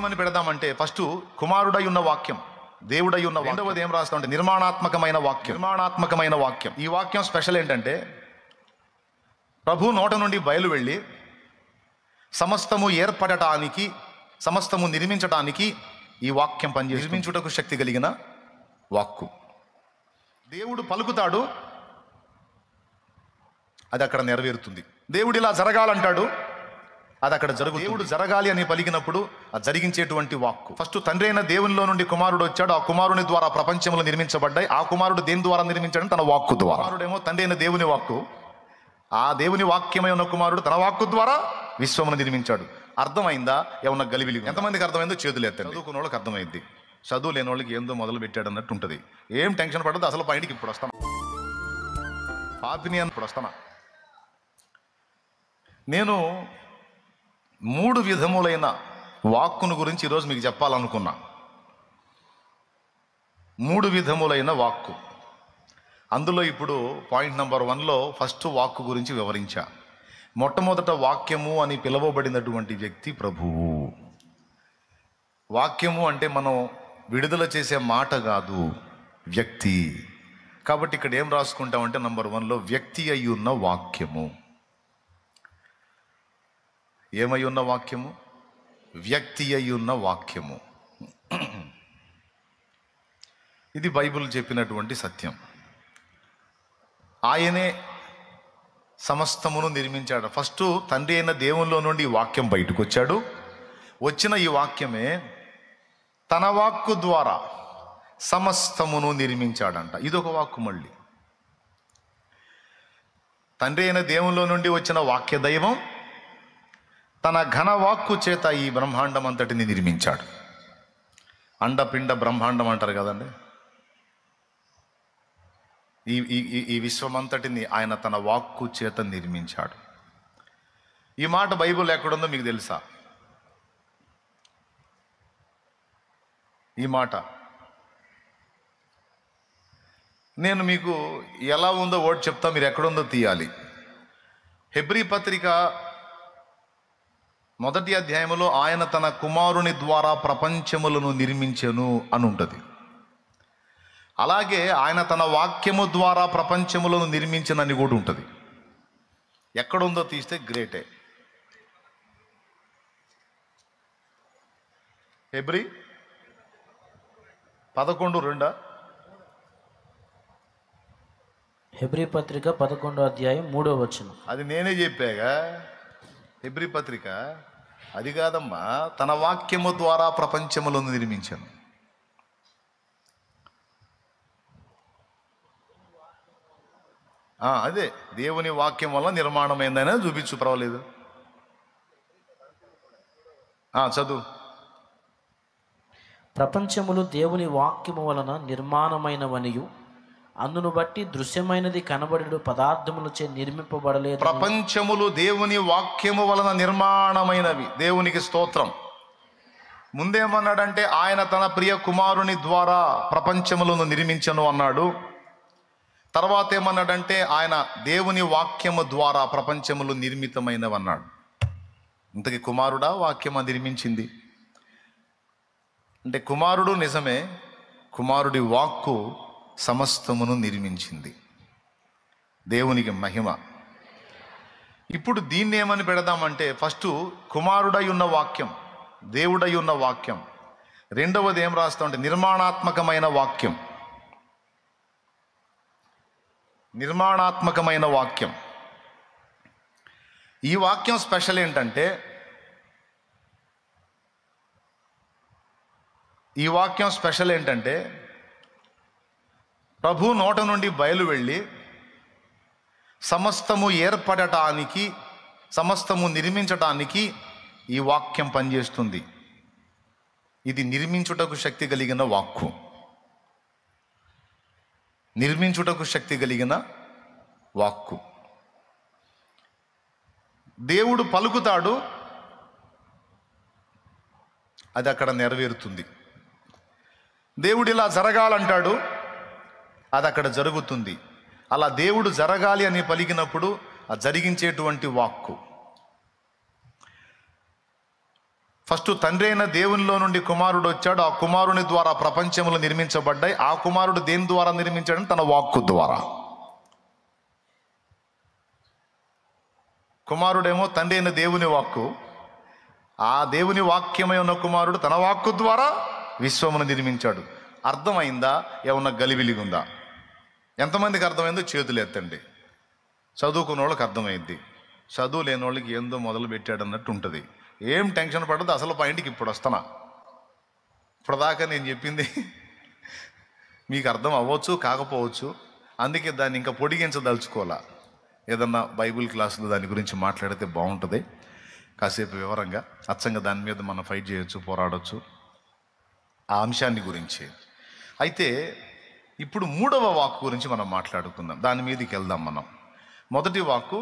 ఏమని పెడదామంటే ఫస్ట్ కుమారుడై ఉన్న వాక్యం, దేవుడై ఉన్న. రెండవది ఏం రాస్తామంటే నిర్మాణాత్మకమైన వాక్యం. ఈ వాక్యం స్పెషల్ ఏంటంటే ప్రభు నోట నుండి బయలు వెళ్ళి సమస్తము ఏర్పడటానికి, సమస్తము నిర్మించటానికి ఈ వాక్యం పనిచేసి నిర్మించుటకు శక్తి కలిగిన వాక్కు. దేవుడు పలుకుతాడు, అది అక్కడ నెరవేరుతుంది. దేవుడు ఇలా జరగాలంటాడు, అది అక్కడ జరుగుతుంది. దేవుడు జరగాలి అని పలికినప్పుడు అది జరిగించేటువంటి వాక్కు. ఫస్ట్ తండ్రి అయిన దేవునిలో నుండి కుమారుడు వచ్చాడు, ఆ కుమారుని ద్వారా ప్రపంచంలో నిర్మించబడ్డాయి. ఆ కుమారుడు దేని ద్వారా నిర్మించాడు? తన వాక్కు ద్వారా. కుమారుడేమో తండ్రి అయిన దేవుని వాక్కు, ఆ దేవుని వాక్యమై ఉన్న కుమారుడు తన వాక్కు ద్వారా విశ్వమును నిర్మించాడు. అర్థమైందా? ఏమన్నా గలిబిలి? ఎంతమందికి అర్థమైందో చేతులు ఎత్తండి. చదువుకున్న వాళ్ళకి అర్థమైంది, చదువు లేని వాళ్ళకి ఏందో మొదలు పెట్టాడు అన్నట్టు ఉంటుంది. ఏం టెన్షన్ పడదు, అసలు పాయింట్కి ఇప్పుడు వస్తాను. పాపిని అని ఇప్పుడు వస్తానా. నేను 3 విధములైన వాక్కును గురించి ఈరోజు మీకు చెప్పాలనుకున్నా. 3 విధములైన వాక్కు. అందులో ఇప్పుడు పాయింట్ నెంబర్ 1లో ఫస్ట్ వాక్కు గురించి వివరించా. మొట్టమొదట వాక్యము అని పిలువబడినటువంటి వ్యక్తి ప్రభువు. వాక్యము అంటే మనం విడుదల చేసే మాట కాదు, వ్యక్తి. కాబట్టి ఇక్కడ ఏం రాసుకుంటామంటే నంబర్ 1లో వ్యక్తి అయి ఉన్న వాక్యము. ఏమై ఉన్న వాక్యము? వ్యక్తి అయి ఉన్న వాక్యము. ఇది బైబిల్ చెప్పినటువంటి సత్యం. ఆయనే సమస్తమును నిర్మించాడు. ఫస్ట్ తండ్రి అయిన దేవునిలో నుండి ఈ వాక్యం బయటకు వచ్చాడు. వచ్చిన ఈ వాక్యమే తన వాక్కు ద్వారా సమస్తమును నిర్మించాడంట. ఇదొక వాక్కు. మళ్ళీ తండ్రి అయిన దేవునిలో నుండి వచ్చిన వాక్య దైవం తన ఘన వాక్కు చేత ఈ బ్రహ్మాండం అంతటిని నిర్మించాడు. అండపిండ బ్రహ్మాండం అంటారు కదండి. ఈ విశ్వమంతటిని ఆయన తన వాక్కు చేత నిర్మించాడు. ఈ మాట బైబిల్ ఎక్కడుందో మీకు తెలుసా? ఈ మాట నేను మీకు ఎలా ఉందో ఓటు చెప్తా, మీరు ఎక్కడుందో తీయాలి. హెబ్రీ పత్రిక 1వ అధ్యాయంలో ఆయన తన కుమారుని ద్వారా ప్రపంచములను నిర్మించెను అని ఉంటుంది. అలాగే ఆయన తన వాక్యము ద్వారా ప్రపంచములను నిర్మించనని కూడా ఉంటుంది. ఎక్కడుందో తీస్తే గ్రేటే. హెబ్రీ 11:2. హెబ్రీ పత్రిక 11వ అధ్యాయం 3వ వచనం. అది నేనే చెప్పాగా. హెబ్రీ పత్రిక అది కాదమ్మా, తన వాక్యము ద్వారా ప్రపంచములను నిర్మించాను. అదే దేవుని వాక్యం వల్ల నిర్మాణమైందనే చూపించు, పర్వాలేదు. చదువు. ప్రపంచములు దేవుని వాక్యము వలన నిర్మాణమైనవనియు అందును బట్టి దృశ్యమైనది కనబడు పదార్థములచే నిర్మింపబడలేదు. ప్రపంచములు దేవుని వాక్యము వలన నిర్మాణమైనవి. దేవునికి స్తోత్రం. ముందేమన్నాడంటే ఆయన తన ప్రియ కుమారుని ద్వారా ప్రపంచములను నిర్మించను అన్నాడు. తర్వాత ఏమన్నాడంటే ఆయన దేవుని వాక్యము ద్వారా ప్రపంచములు నిర్మితమైనవి అన్నాడు. ఇంతకీ కుమారుడా వాక్యమా నిర్మించింది? అంటే కుమారుడు నిజమే, కుమారుడి వాక్కు సమస్తమును నిర్మించింది. దేవునికి మహిమ. ఇప్పుడు దీన్ని ఏమని పెడదామంటే ఫస్ట్ కుమారుడై ఉన్న వాక్యం, దేవుడై ఉన్న వాక్యం. రెండవది ఏం రాస్తామంటే నిర్మాణాత్మకమైన వాక్యం. ఈ వాక్యం స్పెషల్ ఏంటంటే ప్రభు నోట నుండి బయలు వెళ్ళి సమస్తము ఏర్పడటానికి, సమస్తము నిర్మించటానికి ఈ వాక్యం పనిచేస్తుంది. ఇది నిర్మించుటకు శక్తి కలిగిన వాక్కు. దేవుడు పలుకుతాడు, అది అక్కడ నెరవేరుతుంది. దేవుడు ఇలా జరగాలంటాడు, అది అక్కడ జరుగుతుంది. అలా దేవుడు జరగాలి అని పలికినప్పుడు అది జరిగించేటువంటి వాక్కు. ఫస్ట్ తండ్రి అయిన దేవునిలో నుండి కుమారుడు వచ్చాడు, ఆ కుమారుని ద్వారా ప్రపంచములు నిర్మించబడ్డాయి. ఆ కుమారుడు దేని ద్వారా నిర్మించాడని తన వాక్కు ద్వారా. కుమారుడేమో తండ్రి అయిన దేవుని వాక్కు, ఆ దేవుని వాక్యమై ఉన్న కుమారుడు తన వాక్కు ద్వారా విశ్వమును నిర్మించాడు. అర్థమైందా? ఏమన్నా గలిబిలిగా ఉందా? ఎంతమందికి అర్థమైందో చేతులు ఎత్తండి. చదువుకున్న వాళ్ళకి అర్థమైంది, చదువు లేని వాళ్ళకి ఏందో మొదలు పెట్టాడు అన్నట్టు ఉంటుంది. ఏం టెన్షన్ పడదు, అసలు పాయింట్కి ఇప్పుడు వస్తున్నా. ఇప్పటిదాకా నేను చెప్పింది మీకు అర్థం అవ్వచ్చు, కాకపోవచ్చు. అందుకే దాన్ని ఇంకా పొడిగించదలుచుకోవాలా. ఏదన్నా బైబిల్ క్లాసులో దాని గురించి మాట్లాడితే బాగుంటుంది, కాసేపు వివరంగా అచ్చంగా దాని మీద మనం ఫైట్ చేయొచ్చు, పోరాడవచ్చు ఆ అంశాన్ని గురించి. అయితే ఇప్పుడు మూడవ వాక్కు గురించి మనం మాట్లాడుకుందాం, దాని మీదకి వెళ్దాం మనం. మొదటి వాక్కు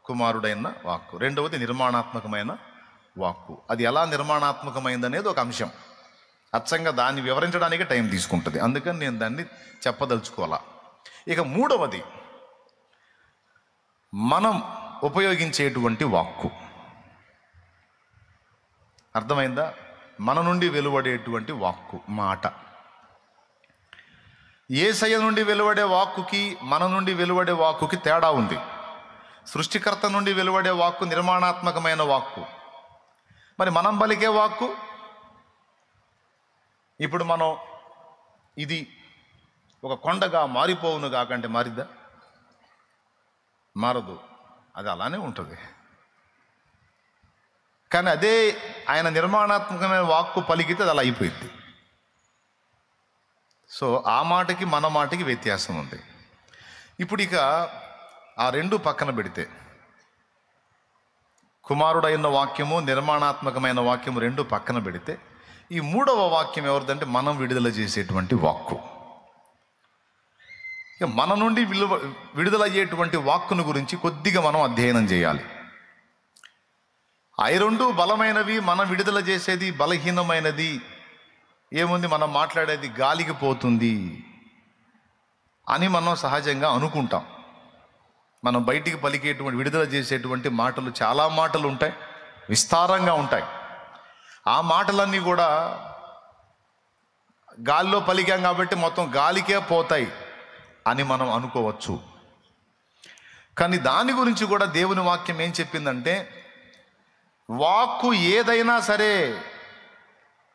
కుమారుడైన వాక్కు, రెండవది నిర్మాణాత్మకమైన వాక్కు. అది ఎలా నిర్మాణాత్మకమైంది అనేది ఒక అంశం. అచ్చంగా దాన్ని వివరించడానికి టైం తీసుకుంటుంది, అందుకని నేను దాన్ని చెప్పదలుచుకోవాలా. ఇక మూడవది మనం ఉపయోగించేటువంటి వాక్కు. అర్థమైందా? మన నుండి వెలువడేటువంటి వాక్కు, మాట. యేసయ్య నుండి వెలువడే వాక్కుకి మన నుండి వెలువడే వాక్కుకి తేడా ఉంది. సృష్టికర్త నుండి వెలువడే వాక్కు నిర్మాణాత్మకమైన వాక్కు. మరి మనం పలికే వాక్కు, ఇప్పుడు మనం ఇది ఒక కొండగా మారిపోవును కాకంటే మారిద్దా? మారదు, అది అలానే ఉంటుంది. కానీ అదే ఆయన నిర్మాణాత్మకమైన వాక్కు పలికితే అది అలా అయిపోయింది. సో ఆ మాటకి మన మాటకి వ్యత్యాసం ఉంది. ఇప్పుడు ఇక ఆ రెండు పక్కన పెడితే, కుమారుడైన వాక్యము నిర్మాణాత్మకమైన వాక్యము రెండు పక్కన పెడితే, ఈ మూడవ వాక్యం ఎవరిదంటే మనం విడుదల చేసేటువంటి వాక్కు. ఇక మన నుండి విడుదలయ్యేటువంటి వాక్కును గురించి కొద్దిగా మనం అధ్యయనం చేయాలి. అవి రెండు బలమైనవి, మనం విడుదల చేసేది బలహీనమైనది. ఏముంది, మనం మాట్లాడేది గాలికి పోతుంది అని మనం సహజంగా అనుకుంటాం. మనం బయటికి పలికేటువంటి విడుదల చేసేటువంటి మాటలు చాలా మాటలు ఉంటాయి, విస్తారంగా ఉంటాయి. ఆ మాటలన్నీ కూడా గాలిలో పలికాం కాబట్టి మొత్తం గాలికే పోతాయి అని మనం అనుకోవచ్చు. కానీ దాని గురించి కూడా దేవుని వాక్యం ఏం చెప్పిందంటే, వాక్కు ఏదైనా సరే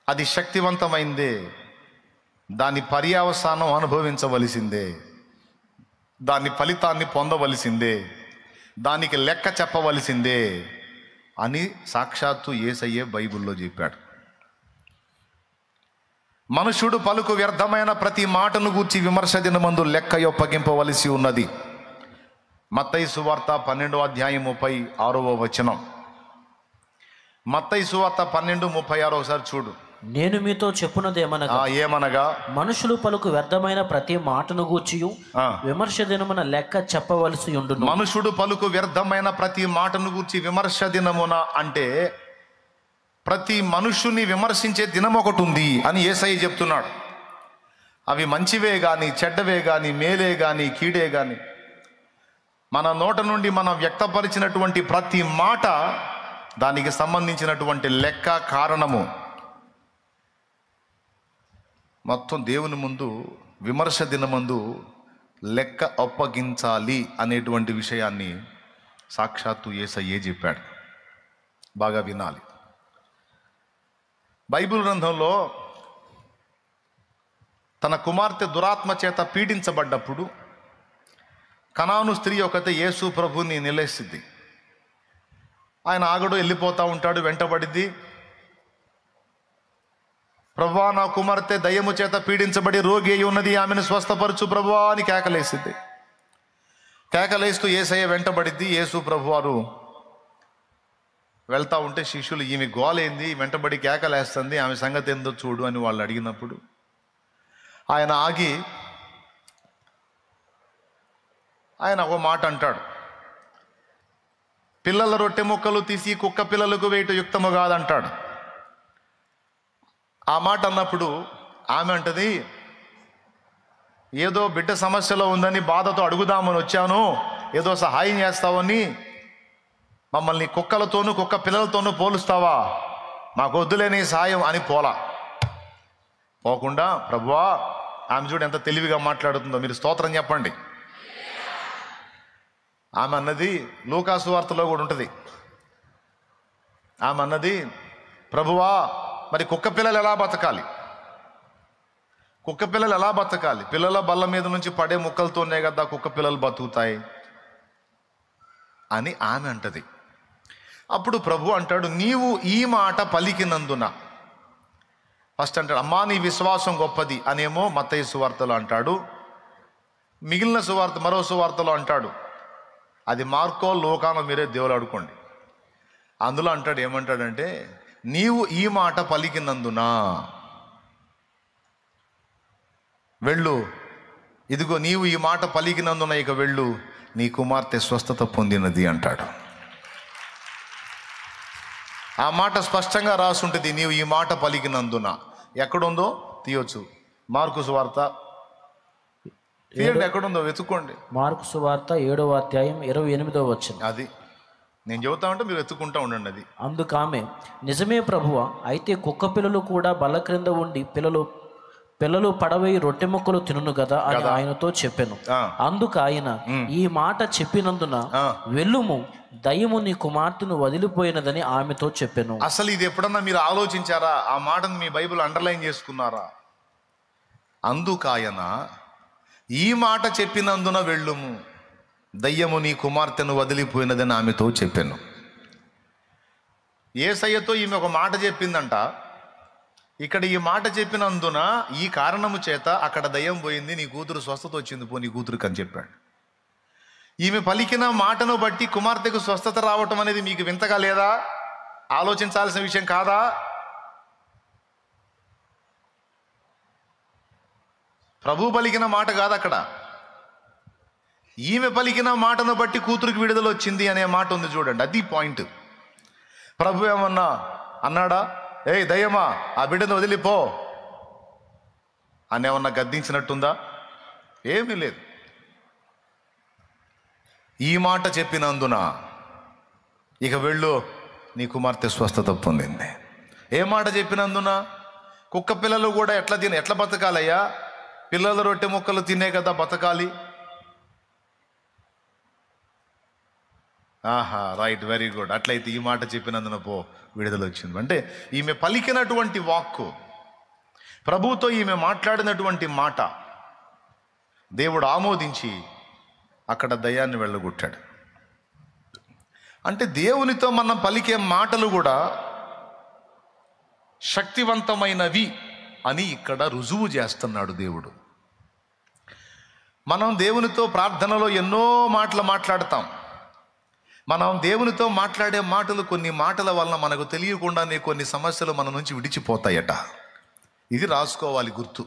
అది శక్తివంతమైందే, దాని పర్యవసానం అనుభవించవలసిందే, దాని ఫలితాన్ని పొందవలసిందే, దానికి లెక్క చెప్పవలసిందే అని సాక్షాత్తు యేసయ్యే బైబిల్లో చెప్పాడు. మనుషుడు పలుకు వ్యర్థమైన ప్రతి మాటను గూర్చి విమర్శ దినమందు లెక్క ఒప్పగింపవలసి ఉన్నది. మత్తయి సువార్త 12:36. మత్తయి సువార్త 12:36 ఒకసారి చూడు. నేను మీతో చెప్పున్నదేమనగా, ఏమనగా మనుషులు పలుకు వ్యర్థమైన ప్రతి మాటను గూర్చియు విమర్శ దినమున లెక్క చెప్పవలసి ఉండును. మనుషుడు పలుకు వ్యర్థమైన ప్రతి మాటను గూర్చి విమర్శ దినమున అంటే ప్రతి మనుషుని విమర్శించే దినం ఒకటి ఉంది అని యేసయ్య చెప్తున్నాడు. అవి మంచివే కానీ, చెడ్డవే కానీ, మేలే కానీ, కీడే కానీ, మన నోట నుండి మనం వ్యక్తపరిచినటువంటి ప్రతి మాట దానికి సంబంధించినటువంటి లెక్క, కారణము మొత్తం దేవుని ముందు విమర్శ దినమందు లెక్క అప్పగించాలి అనేటువంటి విషయాన్ని సాక్షాత్తు యేసయ్యే చెప్పాడు. బాగా వినాలి. బైబిల్ గ్రంథంలో తన కుమార్తె దురాత్మ చేత పీడించబడ్డప్పుడు కనాను స్త్రీ ఒకతే యేసు ప్రభుని నిలేసిద్ది. ఆయన ఆగడు, వెళ్ళిపోతూ ఉంటాడు, వెంటబడిద్ది. ప్రభువా, నా కుమార్తె దయ్యము చేత పీడించబడి రోగి అయి ఉన్నది, ఆమెను స్వస్థపరచు ప్రభువా అని కేకలేసిద్ది. కేకలేస్తూ యేసయ్య వెంటబడిద్ది. యేసు ప్రభువారు వెళ్తా ఉంటే శిష్యులు, ఈమె గోలేంది, వెంటబడి కేకలేస్తుంది, ఆమె సంగతి ఏందో చూడు అని వాళ్ళు అడిగినప్పుడు ఆయన ఆగి ఆయన ఒక మాట అంటాడు, పిల్లల రొట్టె ముక్కలు తీసి కుక్క పిల్లలకు వేయట యుక్తము కాదంటాడు. ఆ మాట అన్నప్పుడు ఆమె అంటది, ఏదో బిడ్డ సమస్యలో ఉందని బాధతో అడుగుదామని వచ్చాను, ఏదో సహాయం చేస్తావని మమ్మల్ని కుక్కలతోనూ కుక్క పిల్లలతోనూ పోలుస్తావా మాకు వద్దులేని సాయం అని పోకుండా ప్రభువా, ఆమె చూడు ఎంత తెలివిగా మాట్లాడుతుందో, మీరు స్తోత్రం చెప్పండి. ఆమె అన్నది లూకాసు వార్తలో కూడా ఉంటుంది. ఆమె అన్నది, ప్రభువా మరి కుక్క పిల్లలు ఎలా బతకాలి, కుక్క పిల్లలు ఎలా బతకాలి, పిల్లల బల్ల మీద నుంచి పడే ముక్కలతోనే కదా కుక్క పిల్లలు బతుకుతాయి అని ఆమె అంటది. అప్పుడు ప్రభు అంటాడు, నీవు ఈ మాట పలికినందున, ఫస్ట్ అంటాడు అమ్మా నీ విశ్వాసం గొప్పది అనేమో మత్తయి సువార్తలో అంటాడు. మిగిలిన సువార్త మరో సువార్తలో అంటాడు, అది మార్కో లోకానో మీరే దేవులు ఆడుకోండి. అందులో అంటాడు, ఏమంటాడంటే నీవు ఈ మాట పలికినందున వెళ్ళు, ఇదిగో నీవు ఈ మాట పలికినందున ఇక వెళ్ళు, నీ కుమార్తె స్వస్థత పొందినది అంటాడు. ఆ మాట స్పష్టంగా రాసుంటుంది, నీవు ఈ మాట పలికినందున. ఎక్కడుందో తీయొచ్చు, మార్కు సువార్త తీయండి, ఎక్కడుందో వెతుక్కోండి. మార్కు సువార్త 7వ అధ్యాయం 28వ వచనం. అది నేను చెబుతా ఉంటే మీరు వెతుక్కుంటా ఉండండి. అది అందుకు ఆమె, నిజమే ప్రభువా, అయితే కుక్క పిల్లలు కూడా బల్ల క్రింద ఉండి పిల్లలు పడవేయి రొట్టె ముక్కలు తినును కదా అని ఆయనతో చెప్పాను. అందుకు ఆయన, ఈ మాట చెప్పినందున వెళ్ళుము, దయ్యము నీ కుమార్తెను వదిలిపోయినదని ఆమెతో చెప్పాను. అసలు ఇది ఎప్పుడన్నా మీరు ఆలోచించారా? ఆ మాటను మీ బైబిల్ అండర్లైన్ చేసుకున్నారా? అందుకాయన ఈ మాట చెప్పినందున వెళ్ళుము, దయ్యము నీ కుమార్తెను వదిలిపోయినదని ఆమెతో చెప్పాను. యేసయ్యతో ఈమె ఒక మాట చెప్పిందంట. ఇక్కడ ఈ మాట చెప్పినందున, ఈ కారణము చేత అక్కడ దయ్యం పోయింది, నీ కూతురు స్వస్థత వచ్చింది పో నీ కూతురుకి అని చెప్పాడు. ఈమె పలికిన మాటను బట్టి కుమార్తెకు స్వస్థత రావటం అనేది మీకు వింతగా లేదా? ఆలోచించాల్సిన విషయం కాదా? ప్రభు పలికిన మాట కాదు అక్కడ, ఈమె పలికిన మాటను బట్టి కూతురికి విడుదల వచ్చింది అనే మాట ఉంది చూడండి. అది పాయింట్. ప్రభు ఏమన్నా అన్నాడా, ఏయ్ దయ్యమా ఆ బిడ్డను వదిలిపో అని ఏమన్నా గద్దించినట్టుందా? ఏమీ లేదు. ఈ మాట చెప్పినందున ఇక వెళ్ళు, నీ కుమార్తె స్వస్థత పొందింది. ఏ మాట చెప్పినందున? కుక్క పిల్లలు కూడా ఎట్లా బతకాలయ్యా? పిల్లల రొట్టె ముక్కలు తినే కదా బతకాలి. ఆహా, రైట్, వెరీ గుడ్. అట్లయితే ఈ మాట చెప్పినందున పో, విడుదల వచ్చింది. అంటే ఈమె పలికినటువంటి వాక్కు, ప్రభుతో ఈమె మాట్లాడినటువంటి మాట దేవుడు ఆమోదించి అక్కడ దయ్యాన్ని వెళ్ళగొట్టాడు. అంటే దేవునితో మనం పలికే మాటలు కూడా శక్తివంతమైనవి అని ఇక్కడ రుజువు చేస్తున్నాడు దేవుడు. మనం దేవునితో ప్రార్థనలో ఎన్నో మాటలు మాట్లాడతాం. మనం దేవునితో మాట్లాడే మాటలు, కొన్ని మాటల వలన మనకు తెలియకుండానే కొన్ని సమస్యలు మన నుంచి విడిచిపోతాయట. ఇది రాసుకోవాలి గుర్తు.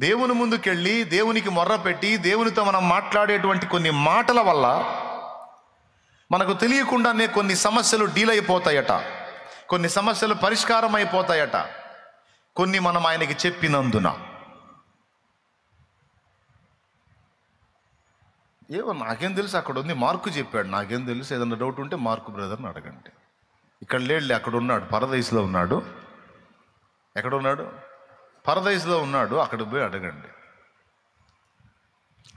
దేవుని ముందుకెళ్ళి దేవునికి మొర్ర పెట్టి దేవునితో మనం మాట్లాడేటువంటి కొన్ని మాటల వల్ల మనకు తెలియకుండానే కొన్ని సమస్యలు డీల్ అయిపోతాయట, కొన్ని సమస్యలు పరిష్కారం అయిపోతాయట, కొన్ని మనం ఆయనకి చెప్పినందున. ఏమో నాకేం తెలుసు, అక్కడ ఉంది, మార్కు చెప్పాడు, నాకేం తెలుసు. ఏదైనా డౌట్ ఉంటే మార్కు బ్రదర్ని అడగండి. ఇక్కడ లేడులే, అక్కడ ఉన్నాడు, పరదైస్లో ఉన్నాడు. ఎక్కడ ఉన్నాడు? పరదైస్లో ఉన్నాడు, అక్కడికి పోయి అడగండి.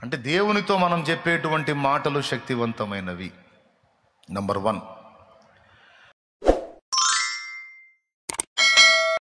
అంటే దేవునితో మనం చెప్పేటువంటి మాటలు శక్తివంతమైనవి. నంబర్ 1.